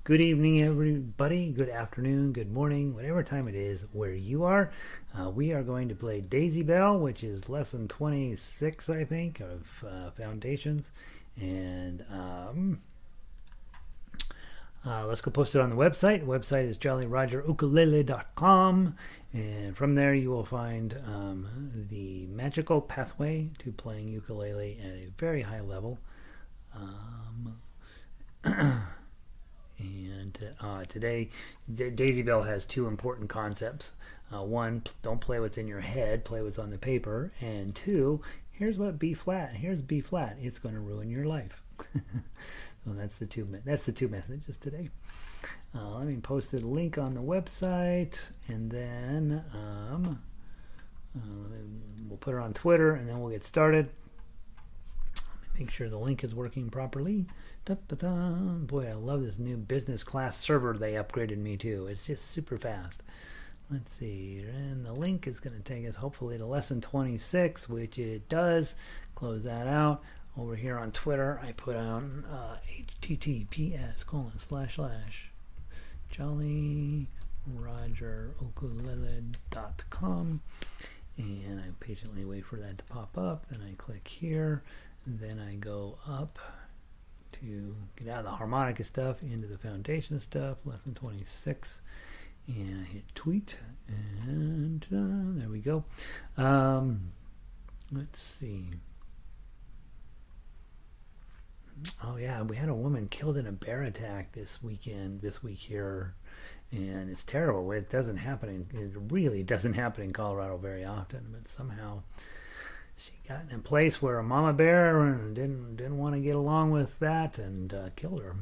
Good evening, everybody. Good afternoon, good morning, whatever time it is where you are. We are going to play Daisy Bell, which is lesson 26, I think, of Foundations. And let's go post it on the website. The website is jollyrogerukulele.com. And from there, you will find the magical pathway to playing ukulele at a very high level. And today, Daisy Bell has two important concepts. One, don't play what's in your head, play what's on the paper. And two, here's what B flat. Here's B flat. It's going to ruin your life. So that's the two messages today. Let me post the link on the website, and then we'll put it on Twitter, and then we'll get started. Make sure the link is working properly. Boy, I love this new business class server they upgraded me to. It's just super fast. Let's see, and the link is going to take us hopefully to lesson 26, which it does. Close that out. Over here on Twitter, I put on https://jollyrogerukulele.com, and I patiently wait for that to pop up. Then I click here. Then I go up to get out of the harmonica stuff into the foundation stuff, lesson 26, and I hit tweet, and there we go. Let's see. Oh yeah, we had a woman killed in a bear attack this week here, and it's terrible. It really doesn't happen in Colorado very often, but somehow she got in a place where a mama bear didn't want to get along with that and killed her.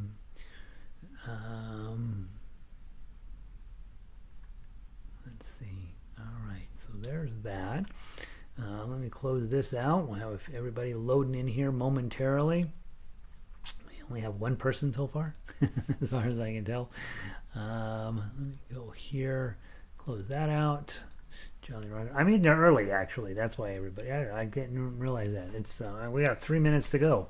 Let's see. All right, so there's that. Let me close this out. We'll have everybody loading in here momentarily. We only have one person so far, as far as I can tell. Let me go here, close that out. Jolly Roger. I mean, they're early, actually. That's why everybody. I didn't realize that. It's we got 3 minutes to go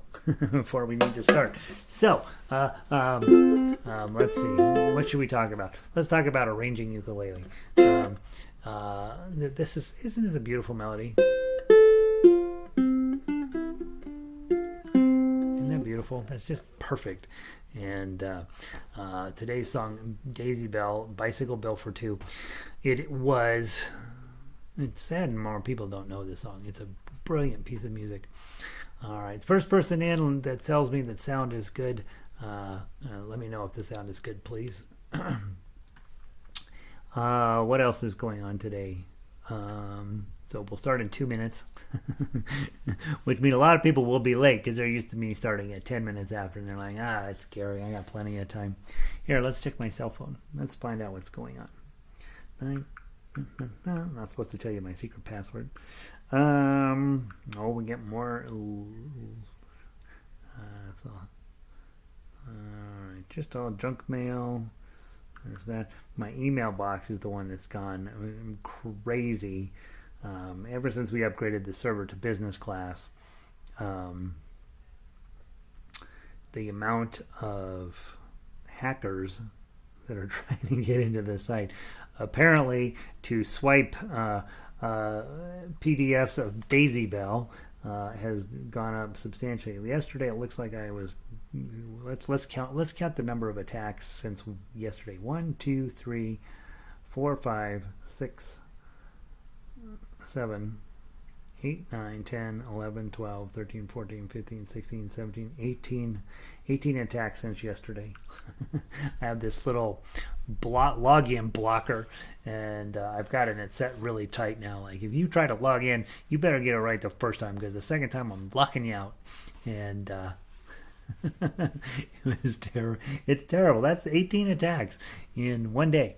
before we need to start. So, let's see. What should we talk about? Let's talk about arranging ukulele. Isn't this a beautiful melody? Isn't that beautiful? That's just perfect. And today's song, Daisy Bell, Bicycle Bill for Two. It's sad more people don't know this song. It's a brilliant piece of music. All right, first person in that tells me that sound is good. Let me know if the sound is good, please. What else is going on today? So we'll start in 2 minutes, which means a lot of people will be late because they're used to me starting at 10 minutes after, and they're like, it's scary. I got plenty of time. Here, let's check my cell phone. Let's find out what's going on. I'm not supposed to tell you my secret password. We get more. Alright, just all junk mail. There's that. My email box is the one that's gone crazy. Ever since we upgraded the server to business class, the amount of hackers that are trying to get into the site, apparently to swipe PDFs of Daisy Bell has gone up substantially. Yesterday it looks like I was let's count the number of attacks since yesterday. 1, 2, 3, 4, 5, 6, 7, 8, 9, 10, 11, 12, 13, 14, 15, 16, 17, 18 attacks since yesterday. I have this little login blocker, and I've got it set really tight now. Like, if you try to log in, you better get it right the first time, because the second time I'm locking you out. And it was terrible. It's terrible. That's 18 attacks in one day.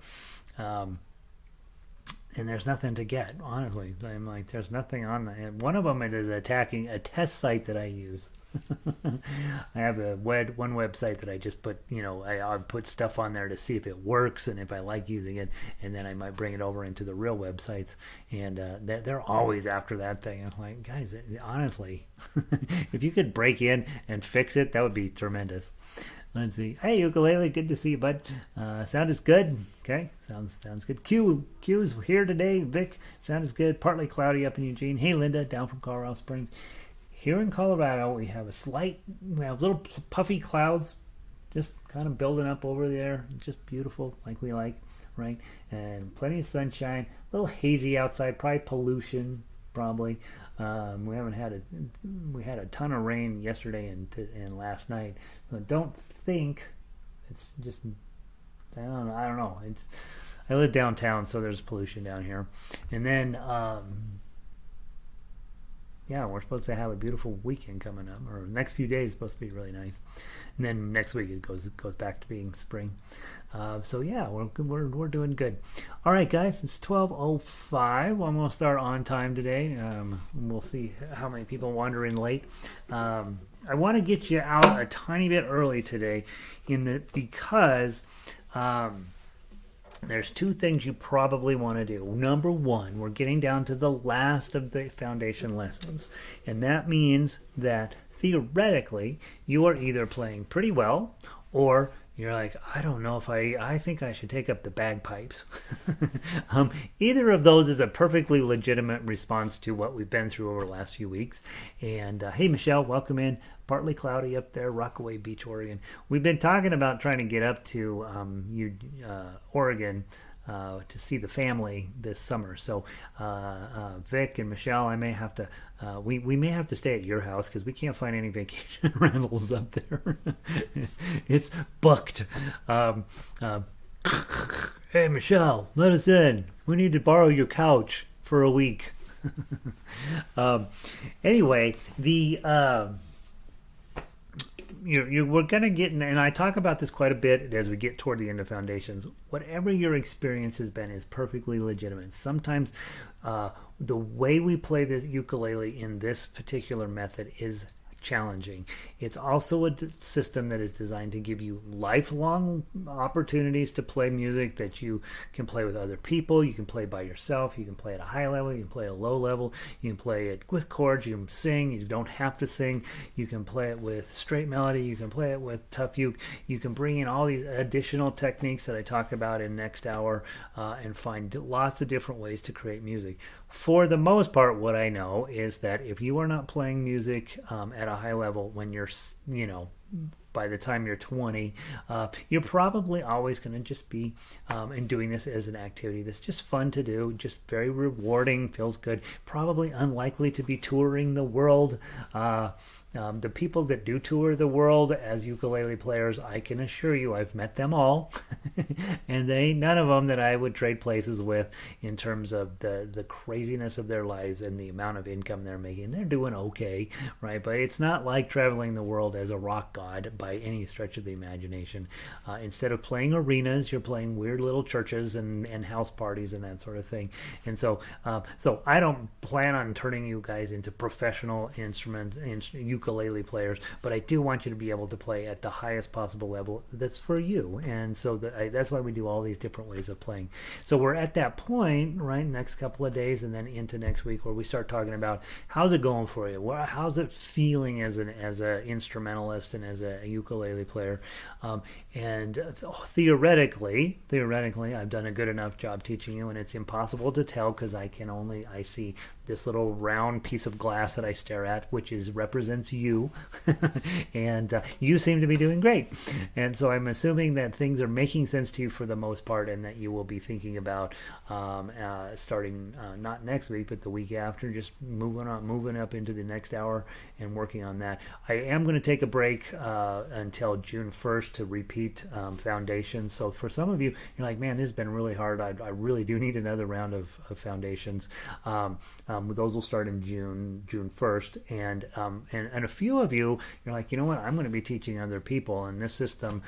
And there's nothing to get, honestly. I'm like, there's nothing on that. One of them is attacking a test site that I use. I have one website that I just put, I put stuff on there to see if it works and if I like using it, and then I might bring it over into the real websites, and they're always after that thing. I'm like, guys, honestly, if you could break in and fix it, that would be tremendous. Let's see. Hey, ukulele, good to see you, bud. Sound is good. Okay, sounds good. Q's here today. Vic, sound is good. Partly cloudy up in Eugene. Hey, Linda, down from Colorado Springs. Here in Colorado, we have little puffy clouds, just kind of building up over there. Just beautiful, like we like, right? And plenty of sunshine. A little hazy outside, probably pollution, probably. We had a ton of rain yesterday and last night, so don't think it's just I don't know. I live downtown, so there's pollution down here, and then we're supposed to have a beautiful weekend coming up, or next few days supposed to be really nice, and then next week it goes back to being spring. We're doing good. All right, guys, it's 12:05. I'm gonna start on time today. We'll see how many people wander in late. I want to get you out a tiny bit early today, because. There's two things you probably want to do. Number one, we're getting down to the last of the foundation lessons. And that means that theoretically, you are either playing pretty well or you're like, I don't know if I think I should take up the bagpipes. Either of those is a perfectly legitimate response to what we've been through over the last few weeks. And hey, Michelle, welcome in. Partly cloudy up there, Rockaway Beach, Oregon. We've been talking about trying to get up to Oregon to see the family this summer. So Vic and Michelle, I may have to we may have to stay at your house because we can't find any vacation rentals up there. It's booked. Hey Michelle, let us in. We need to borrow your couch for a week. Anyway, we're going to get, and I talk about this quite a bit as we get toward the end of foundations. Whatever your experience has been is perfectly legitimate. Sometimes the way we play the ukulele in this particular method is challenging. It's also a system that is designed to give you lifelong opportunities to play music that you can play with other people. You can play by yourself. You can play at a high level. You can play at a low level. You can play it with chords. You can sing. You don't have to sing. You can play it with straight melody. You can play it with tough uke. You can bring in all these additional techniques that I talk about in next hour and find lots of different ways to create music. For the most part, what I know is that if you are not playing music at a high level when you're, by the time you're 20, you're probably always going to just be and doing this as an activity that's just fun to do, just very rewarding, feels good, probably unlikely to be touring the world. The people that do tour the world as ukulele players, I can assure you I've met them all. And they ain't none of them that I would trade places with in terms of the craziness of their lives and the amount of income they're making. They're doing okay, right? But it's not like traveling the world as a rock god by any stretch of the imagination. Instead of playing arenas, you're playing weird little churches and house parties and that sort of thing. And so I don't plan on turning you guys into professional ukulele players, but I do want you to be able to play at the highest possible level that's for you. And so that's why we do all these different ways of playing. So we're at that point, right, next couple of days and then into next week where we start talking about how's it going for you? How's it feeling as an instrumentalist and as a ukulele player? Theoretically, I've done a good enough job teaching you, and it's impossible to tell because I see this little round piece of glass that I stare at, which represents you, and you seem to be doing great. And so I'm assuming that things are making sense to you for the most part, and that you will be thinking about starting not next week, but the week after, just moving up into the next hour and working on that. I am going to take a break until June 1st to repeat foundations. So for some of you, you're like, man, this has been really hard. I really do need another round of foundations. Those will start in June 1st, and a few of you, you're like, you know what, I'm going to be teaching other people, and this system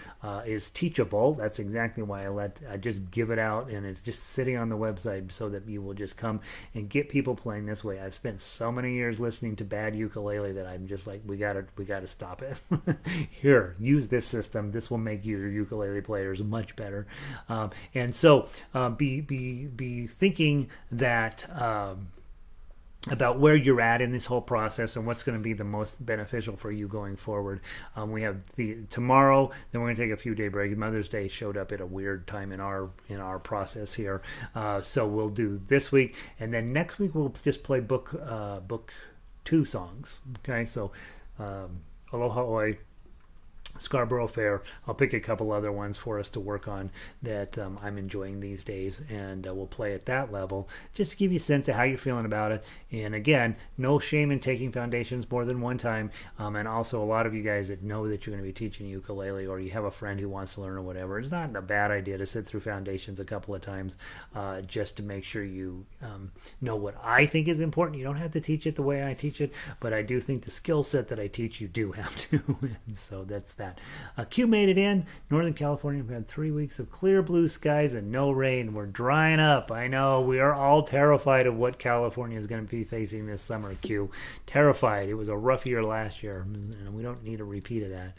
is teachable. That's exactly why I just give it out, and it's just sitting on the website so that you will just come and get people playing this way. I've spent so many years listening to bad ukulele that I'm just like, we gotta stop it. Here, use this system. This will make your ukulele players much better. And so be thinking that about where you're at in this whole process and what's going to be the most beneficial for you going forward. We have the tomorrow, then we're going to take a few day break. Mother's Day showed up at a weird time in our process here, so we'll do this week, and then next week we'll just play book 2 songs. Okay, so Aloha Oi, Scarborough Fair. I'll pick a couple other ones for us to work on that I'm enjoying these days, and we'll play at that level just to give you a sense of how you're feeling about it. And again, no shame in taking foundations more than one time, and also a lot of you guys that know that you're going to be teaching ukulele, or you have a friend who wants to learn or whatever, it's not a bad idea to sit through foundations a couple of times just to make sure you know what I think is important. You don't have to teach it the way I teach it, but I do think the skill set that I teach you do have to. And so that's that. Q made it in. Northern California, we've had 3 weeks of clear blue skies and no rain. We're drying up. I know we are all terrified of what California is going to be facing this summer, Q. Terrified. It was a rough year last year, and we don't need a repeat of that.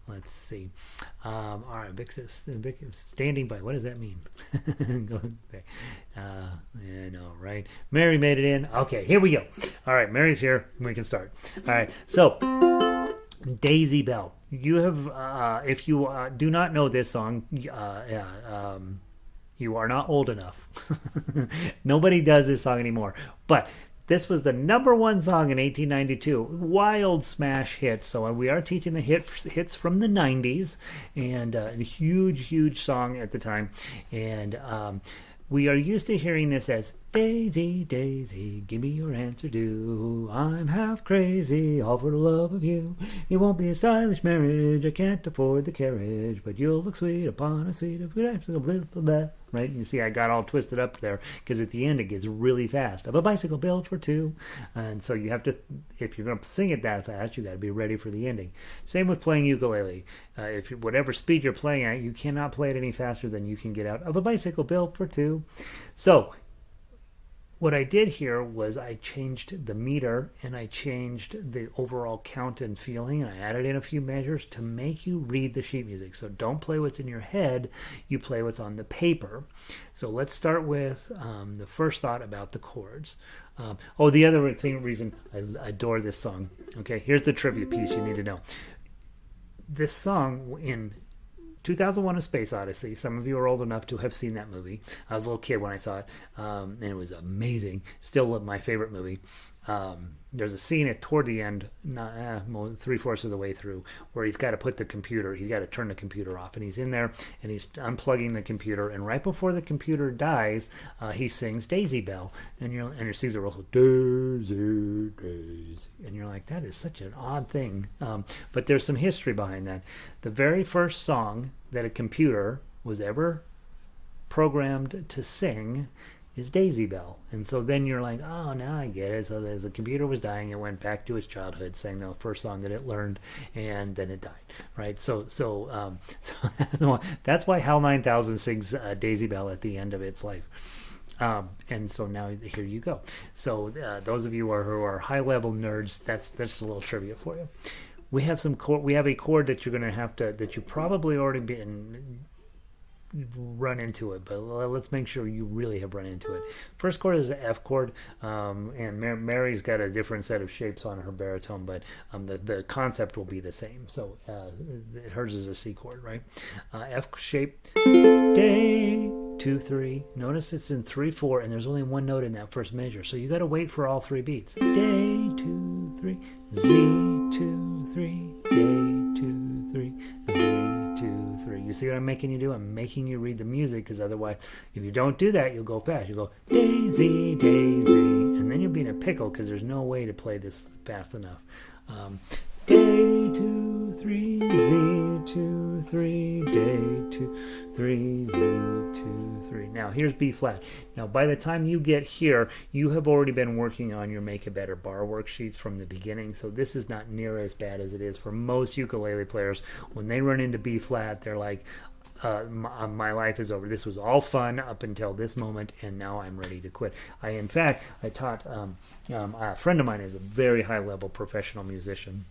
Let's see. All right, Vic is standing by. What does that mean? I know, right? Mary made it in. Okay, here we go. All right, Mary's here. We can start. All right, so Daisy Bell. You have, if you do not know this song, you are not old enough. Nobody does this song anymore. But this was the #1 song in 1892. Wild smash hit. So we are teaching the hits from the 90s, and a huge song at the time. And we are used to hearing this as Daisy, Daisy, give me your answer due. I'm half crazy, all for the love of you. It won't be a stylish marriage, I can't afford the carriage, but you'll look sweet upon a suite of right? You see, I got all twisted up there because at the end it gets really fast. Of a bicycle built for 2, and so you have to, if you're going to sing it that fast, you got to be ready for the ending. Same with playing ukulele. If whatever speed you're playing at, you cannot play it any faster than you can get out of a bicycle built for 2. So what I did here was I changed the meter and I changed the overall count and feeling, and I added in a few measures to make you read the sheet music. So don't play what's in your head, you play what's on the paper. So let's start with the first thought about the chords. The other reason I adore this song. Okay, here's the trivia piece you need to know. This song in 2001: A Space Odyssey. Some of you are old enough to have seen that movie. I was a little kid when I saw it, and it was amazing. Still my favorite movie. There's a scene toward the end, 3/4 of the way through, where he's got to turn the computer off, and he's in there and he's unplugging the computer, and right before the computer dies, he sings Daisy Bell, and your Caesar also Daisy, Daisy, and you're like, that is such an odd thing, but there's some history behind that. The very first song that a computer was ever programmed to sing is Daisy Bell. And so then you're like, oh, now I get it. So as the computer was dying, it went back to its childhood, sang the first song that it learned, and then it died, right? So that's why HAL 9000 sings Daisy Bell at the end of its life. And so now here you go. So those of you who are high-level nerds, that's a little trivia for you. We have a chord that you're going to have to, that you probably already been run into it, but let's make sure you really have run into it. First chord is the F chord, and Mary's got a different set of shapes on her baritone, but the concept will be the same. So hers is a C chord, right? F shape, day, 2, 3. Notice it's in 3/4, and there's only one note in that first measure, so you got to wait for all 3 beats. Day, 2, 3, Z, 2, 3, day, 2, 3, Z. 2, 3. You see what I'm making you do? I'm making you read the music, because otherwise, if you don't do that, you'll go fast. You'll go Daisy, Daisy, and then you'll be in a pickle because there's no way to play this fast enough. Day 2, 3, Z 2, 3, day 2, 3, Z 2, 3. Now here's B flat. Now by the time you get here, you have already been working on your Make It Better bar worksheets from the beginning, so this is not near as bad as it is for most ukulele players. When they run into B flat, they're like, my life is over. This was all fun up until this moment, and now I'm ready to quit. I taught a friend of mine is a very high level professional musician.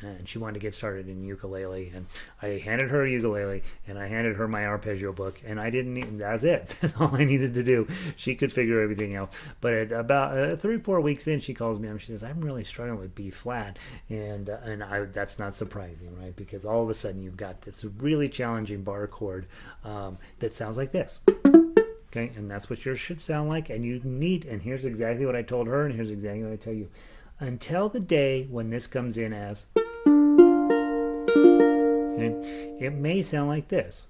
and she wanted to get started in ukulele, and I handed her a ukulele, and I handed her my arpeggio book, and I didn't need, that's it. That's all I needed to do. She could figure everything out. But at about 3-4 weeks in, she calls me up and she says, I'm really struggling with B flat, and that's not surprising, right? Because all of a sudden you've got this really challenging bar chord that sounds like this. Okay, and that's what yours should sound like, and you need, and here's exactly what I told her, and here's exactly what I tell you. Until the day when this comes in as, okay, it may sound like this.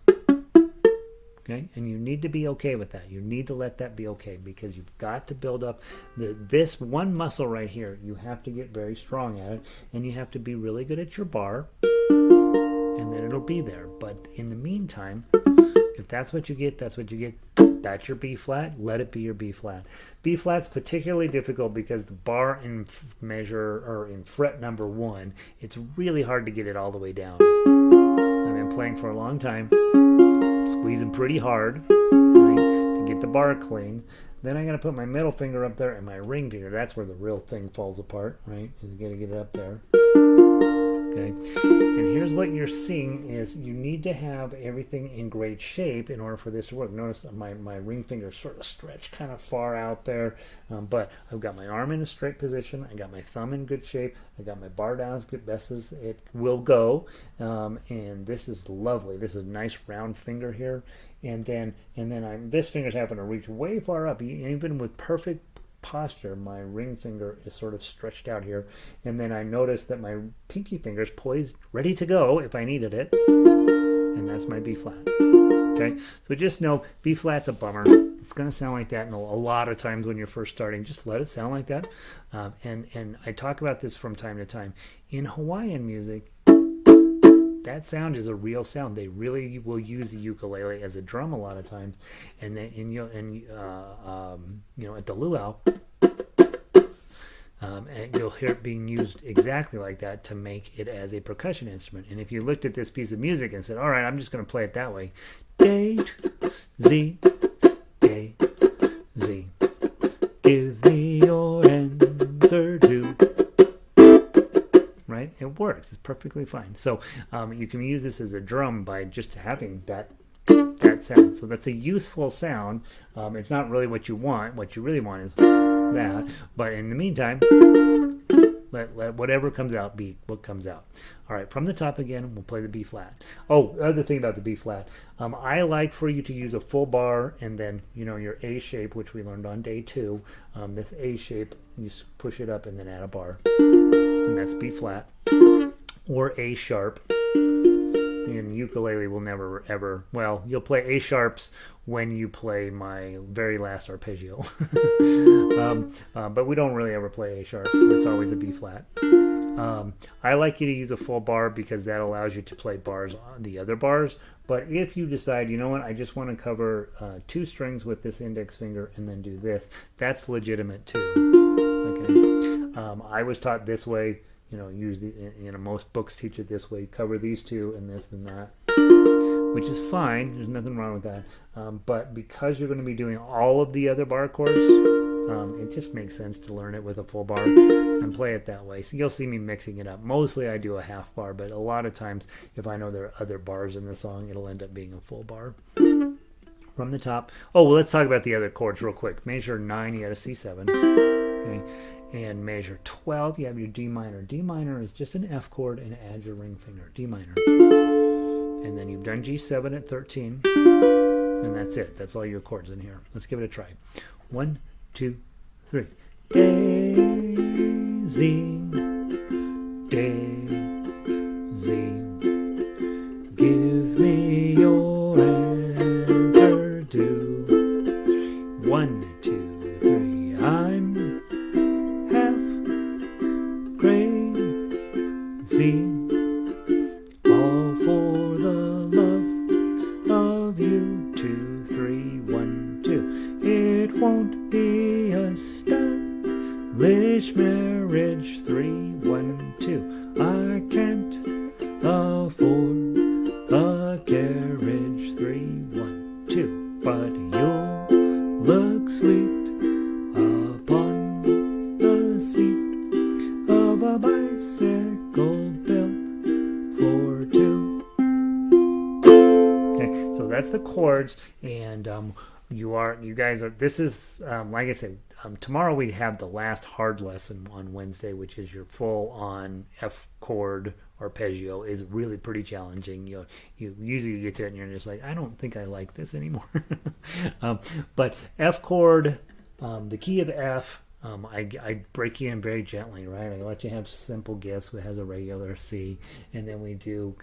Okay, and you need to be okay with that. You need to let that be okay, because you've got to build up this one muscle right here. You have to get very strong at it, and you have to be really good at your bar, and then it'll be there. But in the meantime, if that's what you get, that's what you get. That's your B flat. Let it be your B flat. B flat's particularly difficult because the bar in measure, or in fret number 1, it's really hard to get it all the way down. I've been playing for a long time, squeezing pretty hard, right, to get the bar clean. Then I'm going to put my middle finger up there and my ring finger. That's where the real thing falls apart, right? You got to get it up there. Okay, and here's what you're seeing is you need to have everything in great shape in order for this to work. Notice my ring finger sort of stretched kind of far out there, but I've got my arm in a straight position. I got my thumb in good shape. I got my bar down as good best as it will go, and this is lovely. This is a nice round finger here, and then this finger's having to reach way far up, even with perfect posture. My ring finger is sort of stretched out here, and then I notice that my pinky finger is poised, ready to go if I needed it, and that's my B flat. Okay, so just know B flat's a bummer. It's going to sound like that, and a lot of times when you're first starting, just let it sound like that. And I talk about this from time to time. In Hawaiian music, that sound is a real sound. They really will use the ukulele as a drum a lot of times, and then at the luau, and you'll hear it being used exactly like that to make it as a percussion instrument. And if you looked at this piece of music and said, "All right, I'm just going to play it that way," A, Z, A, Z, give me your answer to. Right? It works. It's perfectly fine. So you can use this as a drum by just having that sound. So that's a useful sound. It's not really what you want. What you really want is that. But in the meantime, let whatever comes out be what comes out. All right, from the top again, we'll play the B flat. Oh, other thing about the B flat, I like for you to use a full bar and then your A shape, which we learned on day 2. This A shape, you push it up and then add a bar, and that's B flat or A sharp. And ukulele will never ever, well, you'll play A sharps when you play my very last arpeggio. But we don't really ever play A sharps. It's always a B flat. I like you to use a full bar because that allows you to play bars on the other bars. But if you decide, you know what, I just want to cover 2 strings with this index finger and then do this, that's legitimate too. Okay. I was taught this way. Most books teach it this way. Cover these 2 and this and that, which is fine. There's nothing wrong with that. But because you're going to be doing all of the other bar chords, it just makes sense to learn it with a full bar and play it that way. So you'll see me mixing it up. Mostly I do a half bar, but a lot of times if I know there are other bars in the song, it'll end up being a full bar. From the top. Oh, well, let's talk about the other chords real quick. Measure 9, you got a C7. Okay. And measure 12, you have your D minor. D minor is just an F chord and add your ring finger. D minor. And then you've done G7 at 13. And that's it. That's all your chords in here. Let's give it a try. 1, 2, 3. A, Z, D, Z. Give me your answer to 1, 2, 3. I'm crazy, all for the love of you. 2, 3, 1, 2. It won't be a stylish marriage. 3, 1, 2. that's the chords, and you guys are. This is like I said. Tomorrow we have the last hard lesson on Wednesday, which is your full on F chord arpeggio. Is really pretty challenging. You usually get to it and you're just like, I don't think I like this anymore. But F chord, the key of F. I break you in very gently, right? I let you have simple gifts, which has a regular C, and then we do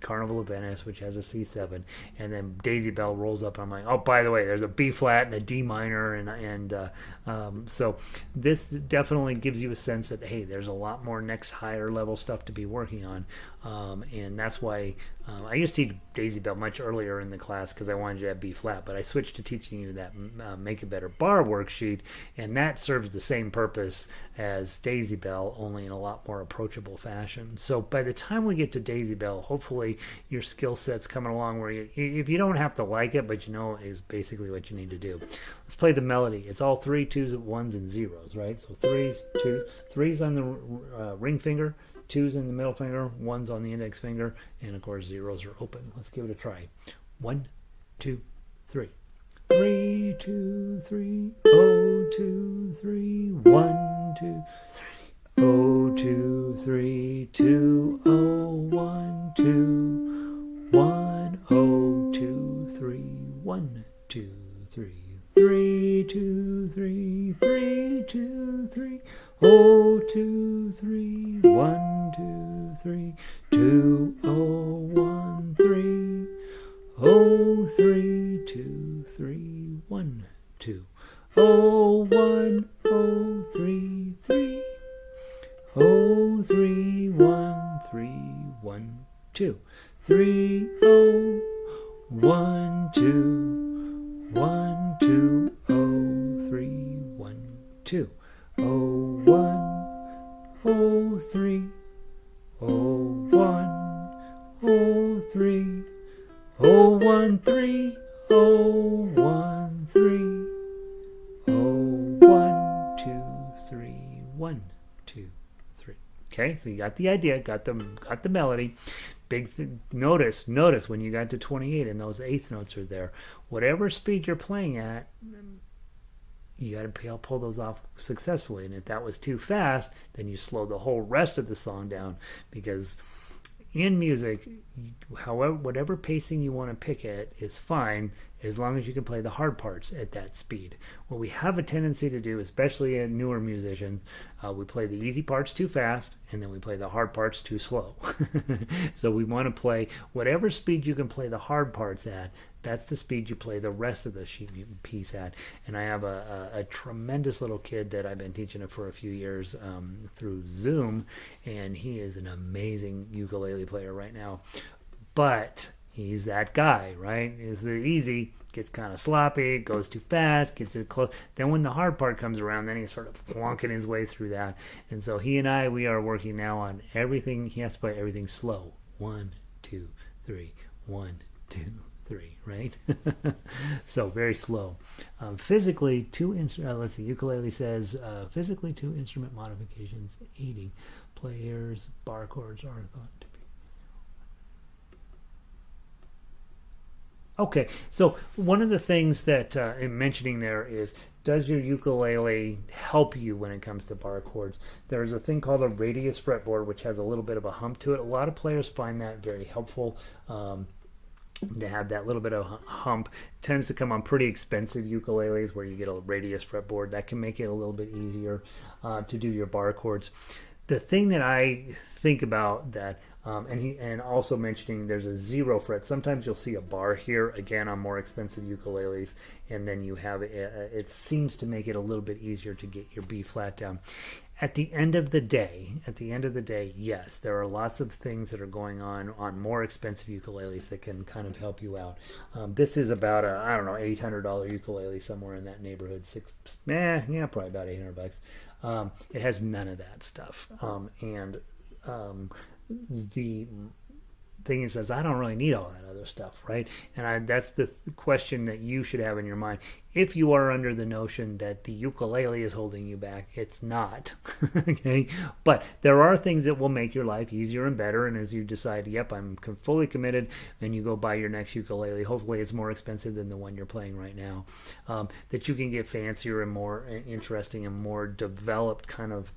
Carnival of Venice, which has a C7, and then Daisy Bell rolls up. And I'm like, oh, by the way, there's a B flat and a D minor, and so this definitely gives you a sense that hey, there's a lot more next higher level stuff to be working on, and that's why I used to teach Daisy Bell much earlier in the class because I wanted you to have B flat, but I switched to teaching you that Make a Better Bar worksheet, and that serves the same purpose as Daisy Bell, only in a lot more approachable fashion. So by the time we get to Daisy Bell, hopefully your skill set's coming along where if you don't have to like it, but you know is basically what you need to do. Let's play the melody. It's all 3, 2s, 1s, and 0s, right? So 3s, 3s on the ring finger, 2s in the middle finger, 1s on the index finger, and of course 0s are open. Let's give it a try. 1, 2, 3. 3, 2, 3, 0, 2, 3, 1, 2, 3, 0, 2, 3, 2, 0, 1, 2, 1, 0, 2, 3, 1, 2, 3, 3, 2, 3, 3, 2, 3, 0, 2, 3, 1, 2, 3, 2, 0, 1, 3, 0, 3, 2, 3, 1, 2, 0, 1, 0, 3, 3, 0, 3, 1, 3, 1, 2, 3, 0, 1, 2, 1, 2, 0, 3, 1, 2, 0, 1, 0, 3, 0, 1, 0, 3, 0, 1, 3, 0, 1, 3, 0, 1, 2, 3, 1, 2, 3. Okay, so you got the idea, got the melody. Notice when you got to 28 and those eighth notes are there. Whatever speed you're playing at, you got to pull those off successfully. And if that was too fast, then you slow the whole rest of the song down, because in music, however, whatever pacing you want to pick at is fine as long as you can play the hard parts at that speed. What we have a tendency to do, especially in newer musicians, we play the easy parts too fast and then we play the hard parts too slow. So we want to play whatever speed you can play the hard parts at. That's the speed you play the rest of the piece at. And I have a tremendous little kid that I've been teaching it for a few years through Zoom, and he is an amazing ukulele player right now. But he's that guy, right? Is the easy, gets kind of sloppy, goes too fast, gets it close. Then when the hard part comes around, then he's sort of flunking his way through that. And so we are working now on everything. He has to play everything slow. 1, 2, 3, 1, 2, 3, right? So very slow. Physically, let's see, ukulele says, physically 2 instrument modifications aiding players, bar chords are thought to be. Okay, so one of the things that I'm mentioning there is, does your ukulele help you when it comes to bar chords? There's a thing called a radius fretboard, which has a little bit of a hump to it. A lot of players find that very helpful. To have that little bit of hump. It tends to come on pretty expensive ukuleles where you get a radius fretboard. That can make it a little bit easier to do your bar chords. The thing that I think about that, and also mentioning there's a 0 fret. Sometimes you'll see a bar here, again, on more expensive ukuleles, and then you have it seems to make it a little bit easier to get your B flat down. At the end of the day, yes, there are lots of things that are going on more expensive ukuleles that can kind of help you out. This is about a, I don't know, $800 ukulele, somewhere in that neighborhood. Probably about $800. It has none of that stuff. thing that says, I don't really need all that other stuff, right? And that's the question that you should have in your mind. If you are under the notion that the ukulele is holding you back, it's not. Okay, but there are things that will make your life easier and better. And as you decide, yep, I'm fully committed, and you go buy your next ukulele, hopefully it's more expensive than the one you're playing right now, that you can get fancier and more interesting and more developed kind of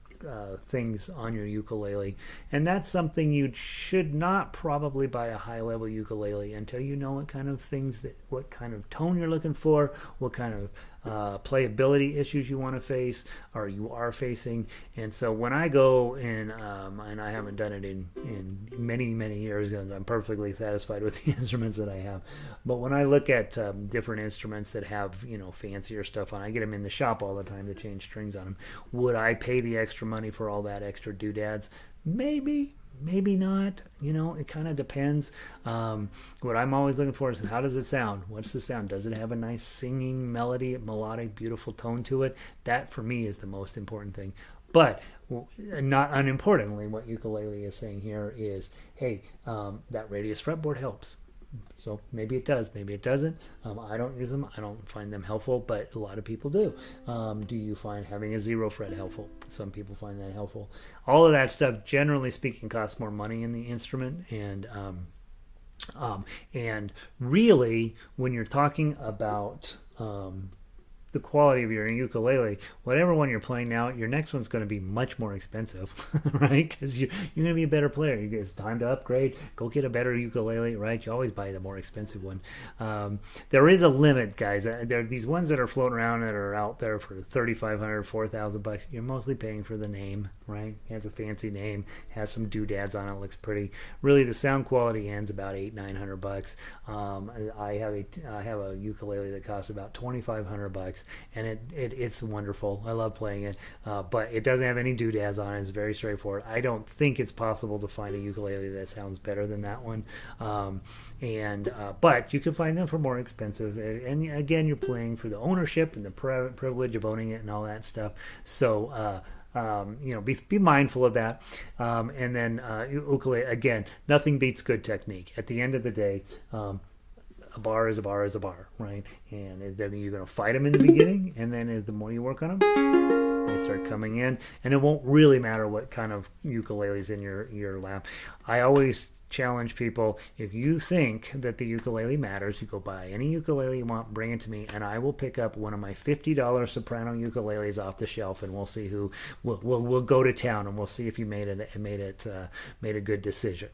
things on your ukulele. And that's something you should not probably buy a high level ukulele until you know what kind of things, what kind of tone you're looking for, what kind of playability issues you want to face or you are facing. And so when I go and I haven't done it in many years, I'm perfectly satisfied with the instruments that I have, but when I look at different instruments that have fancier stuff on, I get them in the shop all the time to change strings on them. Would I pay the extra money for all that extra doodads? Maybe not. It kind of depends. What I'm always looking for is, how does it sound? What's the sound? Does it have a nice singing melody, melodic, beautiful tone to it? That for me is the most important thing. But not unimportantly, what ukulele is saying here is, hey, that radius fretboard helps. So maybe it does, maybe it doesn't. I don't use them. I don't find them helpful, but a lot of people do. Do you find having a 0 fret helpful? Some people find that helpful. All of that stuff, generally speaking, costs more money in the instrument. And really, when you're talking about the quality of your ukulele, whatever one you're playing now, your next one's going to be much more expensive, right? Because you're going to be a better player. It's time to upgrade. Go get a better ukulele, right? You always buy the more expensive one. There is a limit, guys. There are these ones that are floating around that are out there for $3,500, $4,000. You're mostly paying for the name, right? It has a fancy name, has some doodads on it, looks pretty. Really, the sound quality ends about $800-900. I have a ukulele that costs about $2,500. And it's wonderful. I love playing it, but it doesn't have any doodads on it. It's very straightforward. I don't think it's possible to find a ukulele that sounds better than that one. But you can find them for more expensive. And again, you're playing for the ownership and the privilege of owning it and all that stuff. So be mindful of that. And then ukulele, again, nothing beats good technique. At the end of the day, a bar is a bar is a bar, right? And then you're going to fight them in the beginning, and then the more you work on them, they start coming in, and it won't really matter what kind of ukulele's in your lap. I always challenge people, if you think that the ukulele matters, you go buy any ukulele you want, bring it to me, and I will pick up one of my $50 soprano ukuleles off the shelf, and we'll see who we'll go to town, and we'll see if you made a good decision.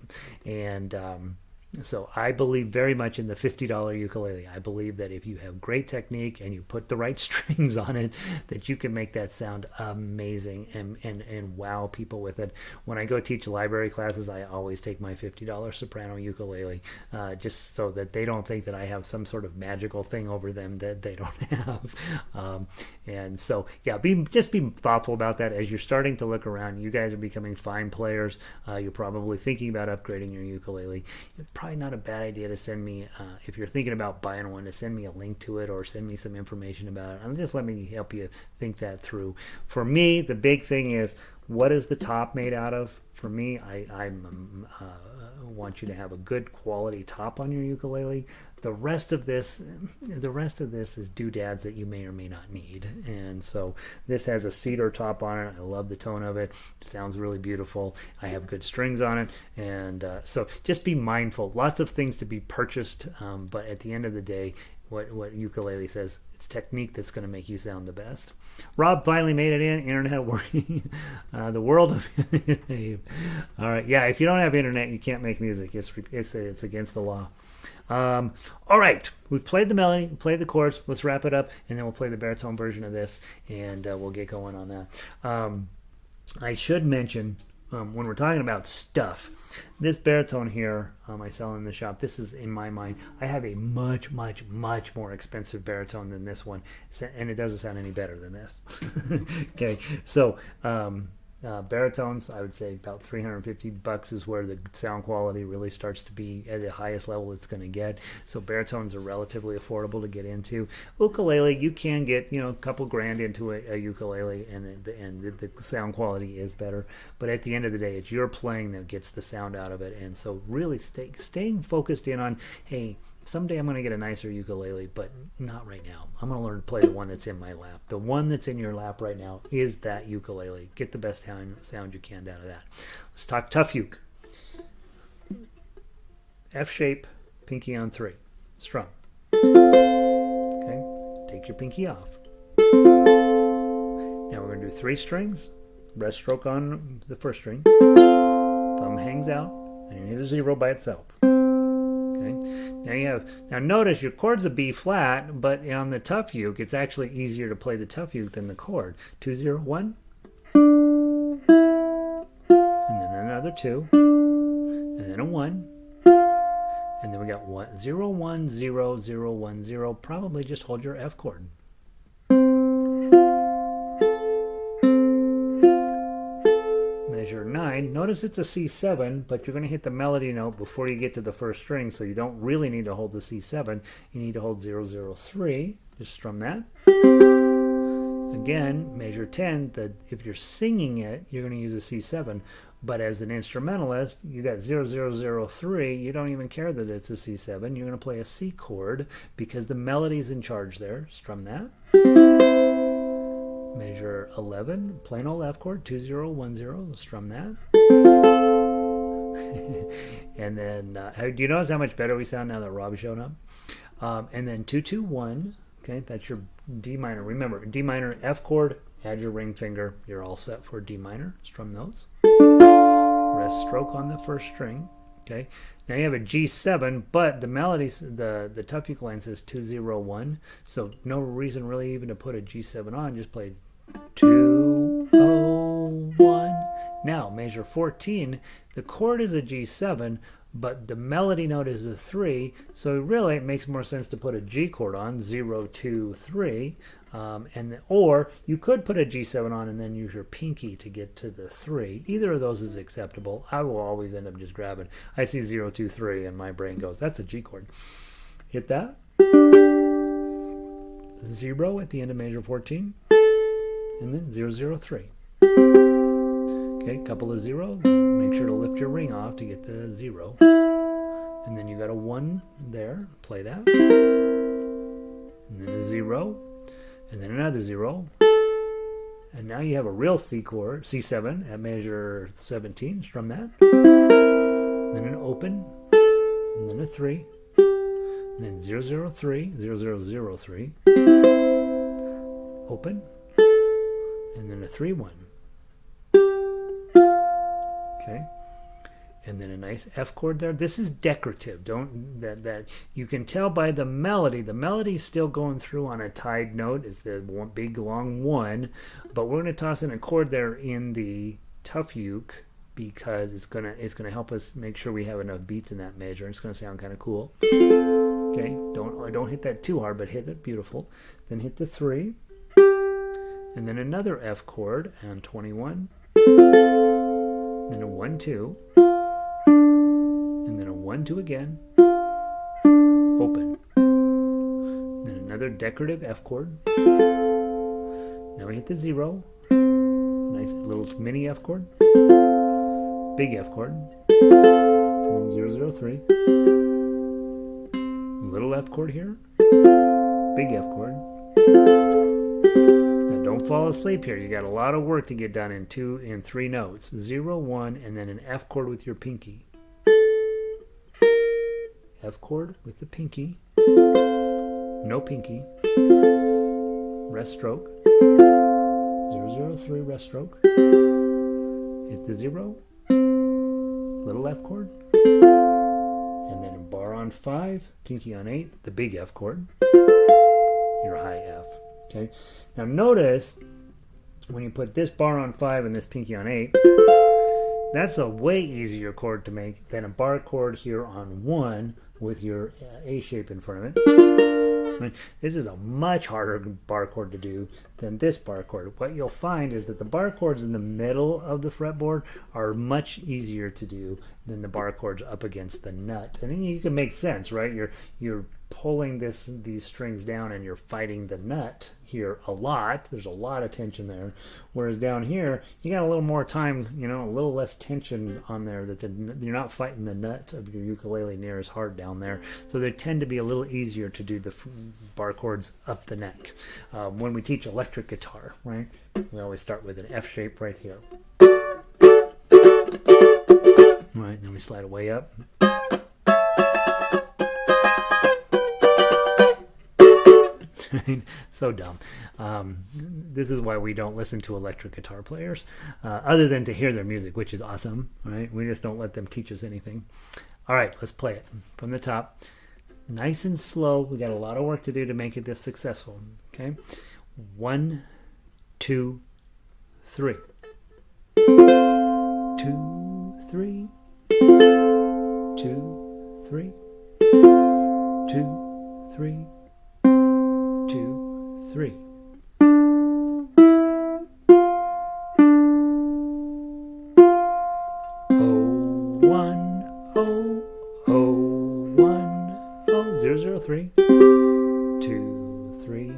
And so I believe very much in the $50 ukulele. I believe that if you have great technique and you put the right strings on it, that you can make that sound amazing and wow people with it. When I go teach library classes, I always take my $50 soprano ukulele, just so that they don't think that I have some sort of magical thing over them that they don't have. And so, yeah, just be thoughtful about that as you're starting to look around. You guys are becoming fine players. You're probably thinking about upgrading your ukulele. It's probably not a bad idea to send me, if you're thinking about buying one, to send me a link to it or send me some information about it. And just let me help you think that through. For me, the big thing is, what is the top made out of? For me, I want you to have a good quality top on your ukulele. The rest of this is doodads that you may or may not need. And so this has a cedar top on it. I love the tone of it. It sounds really beautiful. I have good strings on it. And so just be mindful. Lots of things to be purchased, but at the end of the day, what ukulele says, it's technique that's going to make you sound the best. Rob finally made it in. Internet working. The world of all right. Yeah, if you don't have internet, you can't make music. It's against the law. All right, we've played the melody, played the chords. Let's wrap it up, and then we'll play the baritone version of this, and we'll get going on that. I should mention, when we're talking about stuff, this baritone here I sell in the shop, this is, in my mind, I have a much more expensive baritone than this one, and it doesn't sound any better than this. Okay, so Baritones, I would say about $350 is where the sound quality really starts to be at the highest level it's going to get. So baritones are relatively affordable to get into. Ukulele, you can get a couple grand into a ukulele, and the sound quality is better. But at the end of the day, it's your playing that gets the sound out of it. And so really staying focused in on, hey, someday I'm going to get a nicer ukulele, but not right now. I'm going to learn to play the one that's in my lap. The one that's in your lap right now is that ukulele. Get the best sound you can out of that. Let's talk tough uke. F shape, pinky on 3. Strum. Okay, take your pinky off. Now we're going to do 3 strings. Rest stroke on the first string. Thumb hangs out, and you hit a 0 by itself. Now notice your chord's a B flat, but on the tough uke, it's actually easier to play the tough uke than the chord. 2 0 1, and then another 2, and then a 1, and then we got 1 0 1 0 0 1 0. Probably just hold your F chord. Measure 9. Notice it's a C7, but you're going to hit the melody note before you get to the first string, so you don't really need to hold the C7. You need to hold 0 0 3. Just strum that. Again, measure 10. If you're singing it, you're going to use a C7. But as an instrumentalist, you got 0 0 0 3. You don't even care that it's a C7. You're going to play a C chord because the melody's in charge there. Strum that. Measure 11, plain old F chord, 2 0 1 0. Strum that. And then, do you notice how much better we sound now that Rob showed up? And then 2 2 1. Okay, that's your D minor. Remember, D minor, F chord, add your ring finger. You're all set for D minor. Strum those. Rest stroke on the first string. Okay, now you have a G7, but the melody, the tough uke line says 2 0 1, so no reason really even to put a G7 on. Just play 2 0 1. Now measure 14. The chord is a G7, but the melody note is a 3, so really it makes more sense to put a G chord on, 0 2 3. Or you could put a G7 on and then use your pinky to get to the 3. Either of those is acceptable. I will always end up just grabbing. I see 0 2 3 and my brain goes, that's a G chord. Hit that. 0 at the end of measure 14. And then 0 0 3. Okay, couple of zeros. Make sure to lift your ring off to get the 0. And then you got a 1 there. Play that. And then a 0. And then another 0. And now you have a real C chord, C7 at measure 17. Strum that. And then an open. And then a 3. And then 0 0 3. 0 0 0 3. Open. And then a 3 1. Okay, and then a nice F chord there. This is decorative. That you can tell by the melody. The melody's still going through on a tied note. It's the one big long 1, but we're going to toss in a chord there in the tough uke because it's gonna help us make sure we have enough beats in that measure. It's going to sound kind of cool. Okay, don't hit that too hard, but hit it beautiful. Then hit the 3, and then another F chord on 21. Then a 1 2, and then a 1 2 again. Open. Then another decorative F chord. Now we hit the 0. Nice little mini F chord. Big F chord. And then 0 0 3. Little F chord here. Big F chord. Don't fall asleep here. You got a lot of work to get done in 2 and 3 notes. 0 1 and then an F chord with your pinky. F chord with the pinky. No pinky. Rest stroke. 0 0 3 rest stroke. Hit the 0. Little F chord. And then a bar on 5, pinky on 8, the big F chord. Your high F. Okay. Now notice when you put this bar on 5 and this pinky on 8, that's a way easier chord to make than a bar chord here on 1. with your A shape in front of it. Right? This is a much harder bar chord to do than this bar chord. What you'll find is that the bar chords in the middle of the fretboard are much easier to do than the bar chords up against the nut. And then you can make sense, right? You're pulling these strings down and you're fighting the nut here a lot. There's a lot of tension there. Whereas down here, you got a little more time, you know, a little less tension on there. You're not fighting the nut of your ukulele near as hard down there. So they tend to be a little easier to do the bar chords up the neck. When we teach electric guitar, right, we always start with an F shape right here. Right, then we slide it way up. So dumb. This is why we don't listen to electric guitar players, other than to hear their music, which is awesome, right? We just don't let them teach us anything. All right, let's play it from the top. Nice and slow. We got a lot of work to do to make it this successful. Okay, 1, 2, 3. 2, 3. 2, 3. 2, 3. 2, 3. Oh, 1, oh, oh, 1, oh, 0, 0, 3. 2, 3.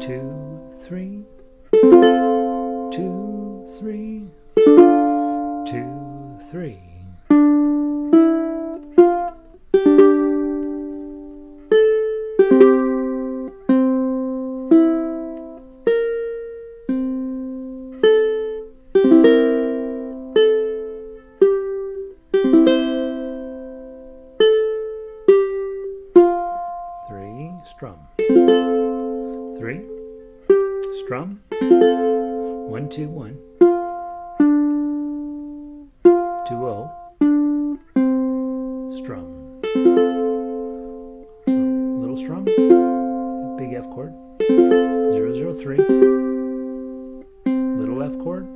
2, 3. 2, 3. 2, 3. Strum. 3. Strum. 1, 2, 1. 2, 0. Strum. Little strum. Big F chord. 0, 0, 3. Little F chord.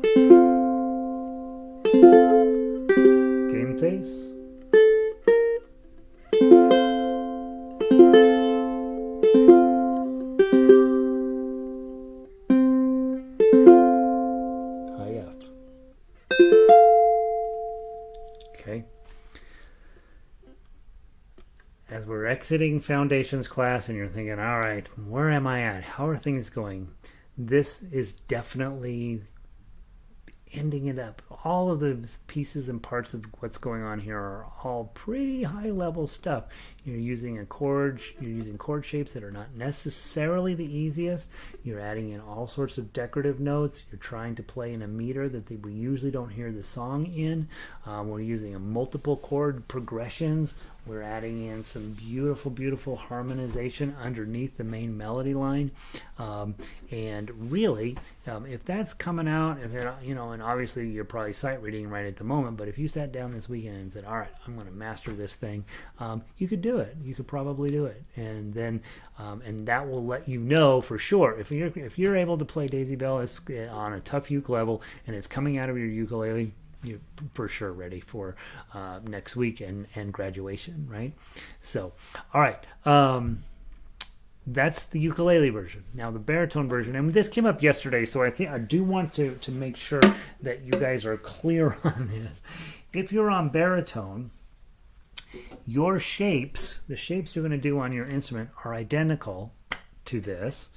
Game face. Okay. As we're exiting foundations class and you're thinking, all right, where am I at? How are things going? This is definitely ending it up. All of the pieces and parts of what's going on here are all pretty high level stuff. You're using chord shapes that are not necessarily the easiest. You're adding in all sorts of decorative notes. You're trying to play in a meter that we usually don't hear the song in. We're using multiple chord progressions. We're adding in some beautiful, beautiful harmonization underneath the main melody line. And really, if that's coming out, and obviously you're probably sight reading right at the moment, but if you sat down this weekend and said, all right, I'm going to master this thing, you could do it. You could probably do it. And then, and that will let you know for sure. If you're able to play Daisy Bell on a tough uke level and it's coming out of your ukulele, you're for sure ready for next week and graduation, right? So, all right. That's the ukulele version. Now the baritone version, and this came up yesterday, so I think I do want to make sure that you guys are clear on this. If you're on baritone, your shapes, the shapes you're going to do on your instrument are identical to this,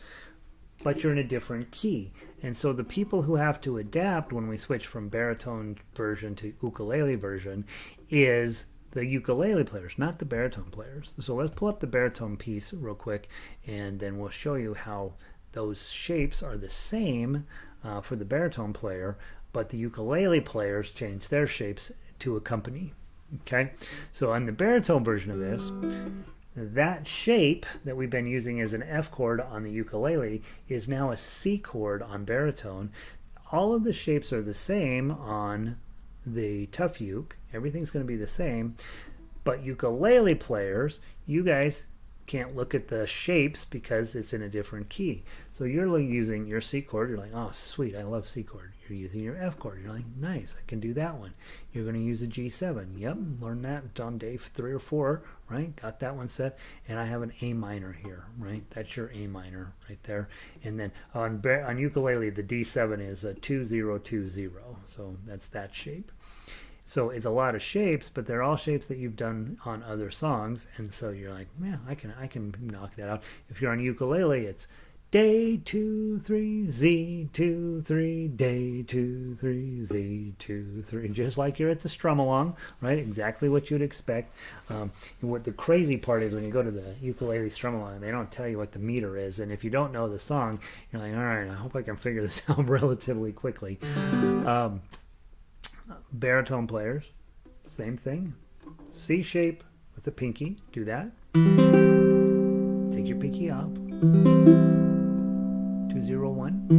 but you're in a different key. And so the people who have to adapt when we switch from baritone version to ukulele version is the ukulele players, not the baritone players. So let's pull up the baritone piece real quick, and then we'll show you how those shapes are the same for the baritone player, but the ukulele players change their shapes to accompany. Okay, so on the baritone version of this, that shape that we've been using as an F chord on the ukulele is now a C chord on baritone. All of the shapes are the same on the tough uke. Everything's going to be the same, but ukulele players, you guys can't look at the shapes because it's in a different key. So you're using your C chord. You're like, oh, sweet, I love C chord. you're using your F chord. You're like, nice, I can do that one. You're going to use a G7. Yep, learned that on day 3 or 4, right? Got that one set. And I have an A minor here, right? That's your A minor right there. And then on ukulele, the D7 is a 2-0-2-0. So that's that shape. So it's a lot of shapes, but they're all shapes that you've done on other songs. And so you're like, man, I can knock that out. If you're on ukulele, it's day 2 3 Z 2 3 day 2 3 Z 2 3, just like you're at the strum along, right? Exactly what you'd expect. And what the crazy part is when you go to the ukulele strum along, they don't tell you what the meter is, and if you don't know the song, you're like, all right, I hope I can figure this out relatively quickly. Baritone players, same thing. C shape with the pinky, do that. Take your pinky up. 2-0-1.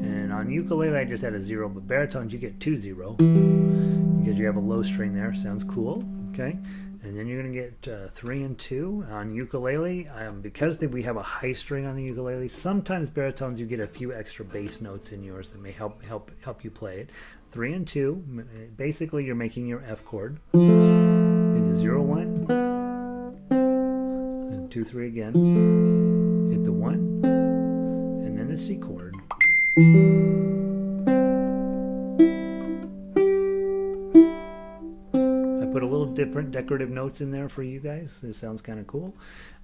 And on ukulele I just had a 0, but baritones you get 2-0 because you have a low string there. Sounds cool. Okay, and then you're going to get 3 and 2 on ukulele. Because we have a high string on the ukulele, sometimes baritones you get a few extra bass notes in yours that may help you play it. 3 and 2. Basically, you're making your F chord. Hit the 0-1 and 2-3 again. Hit the 1 and then the C chord. Put a little different decorative notes in there for you guys. This sounds kind of cool.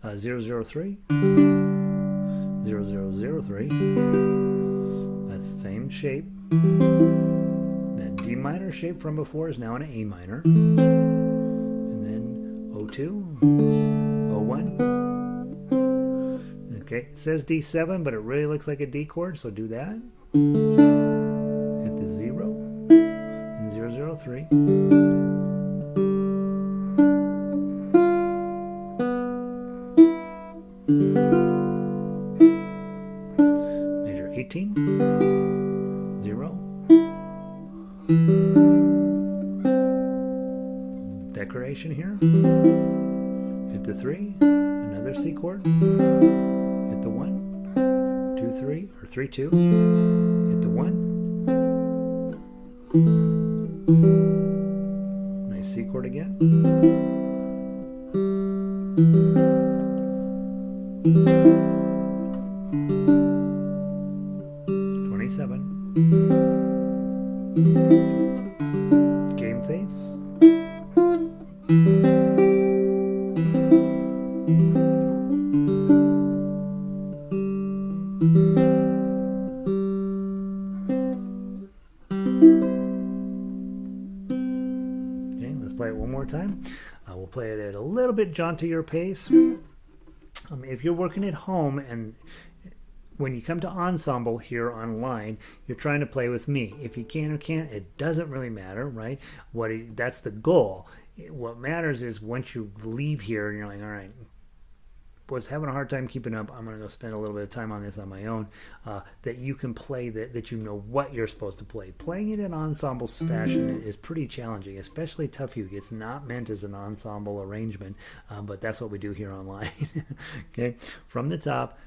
0-0-3, 0-0-0-3. That's the same shape. That D minor shape from before is now an A minor. And then 0-2, 0-1. Okay, it says D7, but it really looks like a D chord, so do that. Hit the 0 and 0-0-3. Measure 18, 0. Decoration here. Hit the 3, another C chord. Hit the 1, 2-3, or 3-2. Hit the 1. Nice C chord again. 27. Game face. Okay, let's play it one more time. We'll play it at a little bit jauntier pace. If you're working at home and when you come to ensemble here online, you're trying to play with me. If you can or can't, it doesn't really matter, right? That's the goal. What matters is once you leave here and you're like, all right, was having a hard time keeping up, I'm going to go spend a little bit of time on this on my own, that you can play, that you know what you're supposed to play. Playing it in ensemble fashion is pretty challenging, especially tough fugue. It's not meant as an ensemble arrangement, but that's what we do here online. Okay, from the top,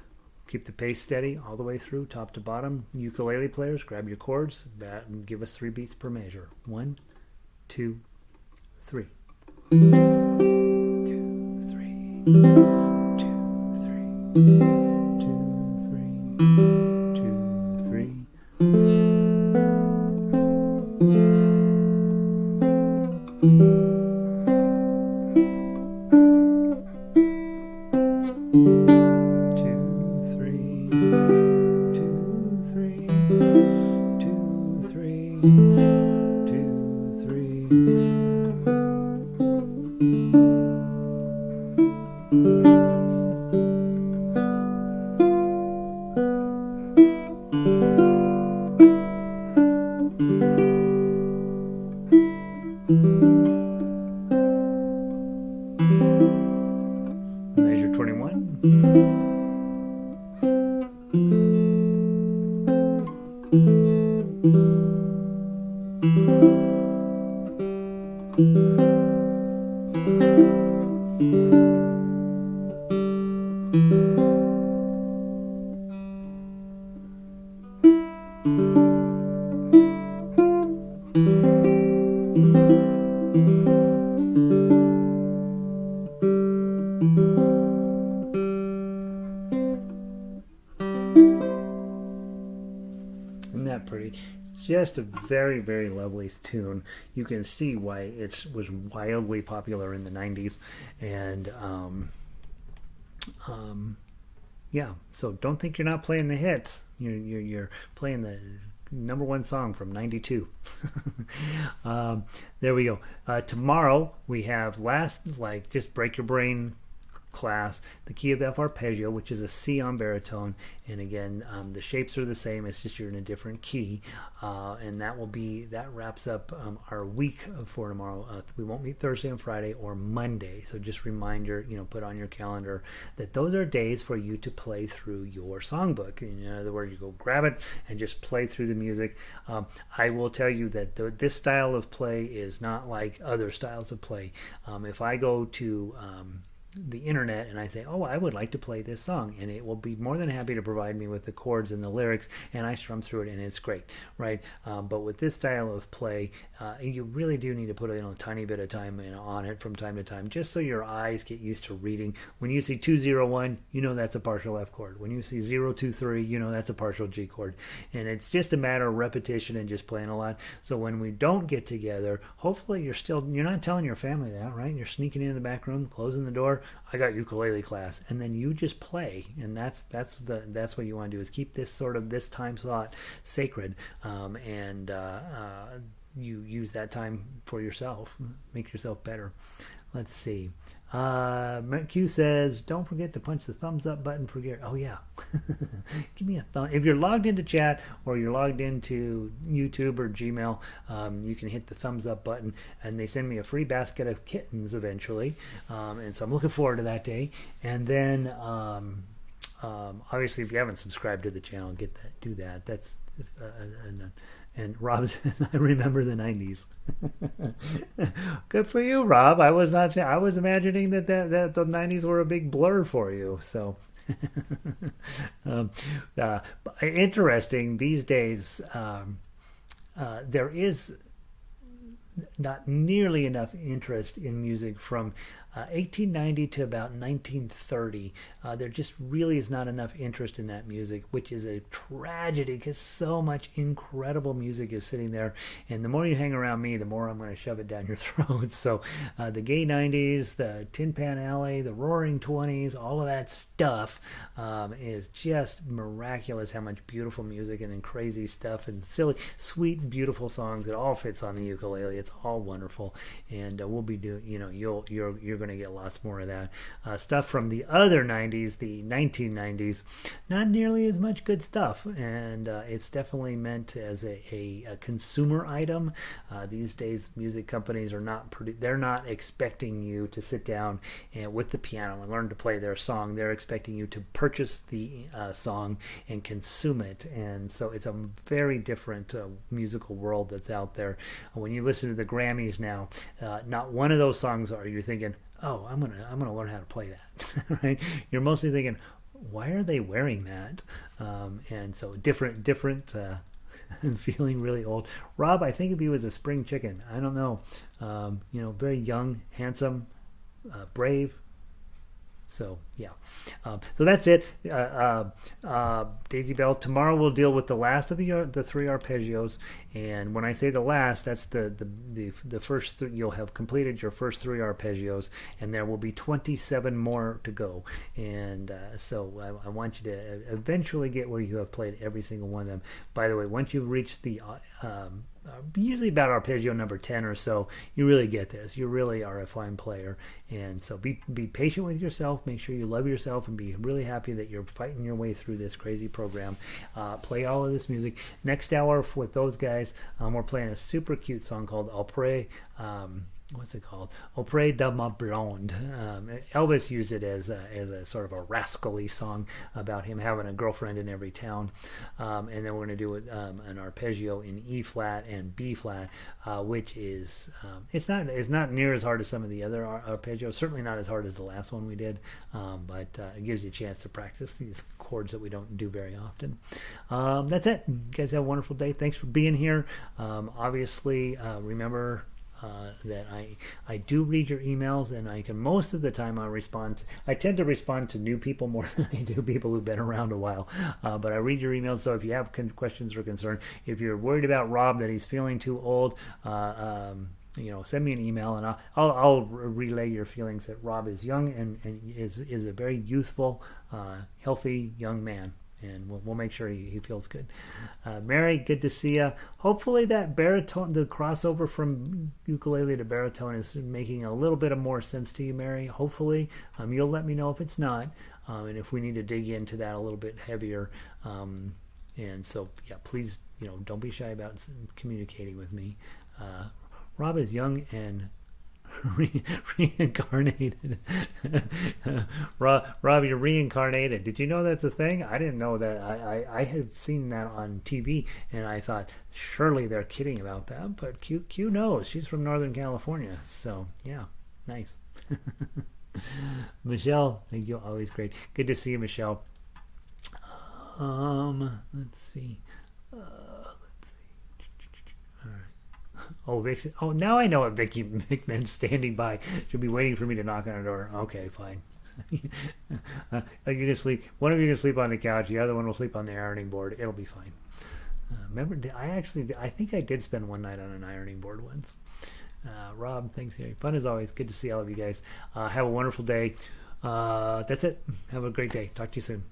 keep the pace steady all the way through, top to bottom. Ukulele players, grab your chords, and give us 3 beats per measure. 1, 2, 3. 2, 3. 2, 3. 2, 3. 2, 3. just a very, very lovely tune. You can see why it was wildly popular in the 90s. And yeah, so don't think you're not playing the hits. You're playing the number one song from 92. There we go. Tomorrow we have just break your brain class, the key of F arpeggio, which is a C on baritone, and again the shapes are the same, it's just you're in a different key, and that wraps up our week for tomorrow. We won't meet Thursday and Friday or Monday, so just reminder, put on your calendar that those are days for you to play through your songbook. In other words, you go grab it and just play through the music. I will tell you that this style of play is not like other styles of play. If I go to the internet and I say, oh, I would like to play this song, and it will be more than happy to provide me with the chords and the lyrics, and I strum through it, and it's great, right? But with this style of play, you really do need to put a tiny bit of time on it from time to time, just so your eyes get used to reading. When you see 201, that's a partial F chord. When you see 023, that's a partial G chord, and it's just a matter of repetition and just playing a lot. So when we don't get together, hopefully you're not telling your family that, right? You're sneaking in the back room, closing the door. I got ukulele class, and then you just play, and that's what you want to do, is keep this time slot sacred, and you use that time for yourself, make yourself better. Let's see. Q says, don't forget to punch the thumbs up button for Gary. Oh yeah. Give me a thumb. If you're logged into chat or you're logged into YouTube or Gmail, you can hit the thumbs up button, and they send me a free basket of kittens eventually. And so I'm looking forward to that day. And then obviously if you haven't subscribed to the channel, do that. That's and Rob says, I remember the 90s. Good for you, Rob. I was imagining that the 90s were a big blur for you. So interesting these days. There is not nearly enough interest in music from 1890 to about 1930. There just really is not enough interest in that music, which is a tragedy, because so much incredible music is sitting there, and the more you hang around me, the more I'm going to shove it down your throat. So the gay 90s, the Tin Pan Alley, the Roaring 20s, all of that stuff is just miraculous, how much beautiful music and then crazy stuff and silly, sweet, beautiful songs. It all fits on the ukulele. It's all wonderful, and we'll be doing, you're going to get lots more of that stuff from the other 90s, the 1990s. Not nearly as much good stuff, and it's definitely meant as a consumer item. These days, music companies are they're not expecting you to sit down with the piano and learn to play their song. They're expecting you to purchase the song and consume it, and so it's a very different musical world that's out there. When you listen to the Grammys now, not one of those songs are you thinking, oh, I'm gonna learn how to play that, right? You're mostly thinking, why are they wearing that? And so different. I'm feeling really old. Rob, I think of you as a spring chicken. I don't know. Very young, handsome, brave. So yeah, so that's it. Daisy Bell. Tomorrow we'll deal with the last of the three arpeggios, and when I say the last, that's the first. You'll have completed your first three arpeggios, and there will be 27 more to go. And so I want you to eventually get where you have played every single one of them. By the way, once you've reached the usually about arpeggio number 10 or so, you really get this. You really are a fine player, and so be patient with yourself. Make sure you love yourself and be really happy that you're fighting your way through this crazy program. Play all of this music. Next hour with those guys, we're playing a super cute song called Auprès. What's it called? Auprès de ma blonde. Elvis used it as a sort of a rascally song about him having a girlfriend in every town. And then we're going to do an arpeggio in E flat and B flat, which is it's not near as hard as some of the other arpeggios. Certainly not as hard as the last one we did, but it gives you a chance to practice these chords that we don't do very often. That's it. You guys have a wonderful day. Thanks for being here. Obviously, remember. that I do read your emails, and I can, most of the time I tend to respond to new people more than I do people who've been around a while, but I read your emails. So if you have questions or concern, if you're worried about Rob, that he's feeling too old, send me an email, and I'll relay your feelings that Rob is young and is a very youthful, healthy young man, and we'll make sure he feels good. Mary, good to see you. Hopefully that baritone, the crossover from ukulele to baritone, is making a little bit of more sense to you, Mary. Hopefully, you'll let me know if it's not, and if we need to dig into that a little bit heavier. And so, yeah, please, don't be shy about communicating with me. Rob is young and reincarnated. Rob, you're reincarnated. Did you know that's a thing? I didn't know that. I had seen that on TV, and I thought surely they're kidding about that. But Q knows. She's from Northern California, so yeah, nice. Michelle, thank you. Always great. Good to see you, Michelle. Let's see. Oh, Vic. Oh, now I know what Vicky McMahon's standing by. She'll be waiting for me to knock on her door. Okay, fine. You can sleep. One of you can sleep on the couch. The other one will sleep on the ironing board. It'll be fine. Remember, I think I did spend one night on an ironing board once. Rob, thanks. Fun as always. Good to see all of you guys. Have a wonderful day. That's it. Have a great day. Talk to you soon.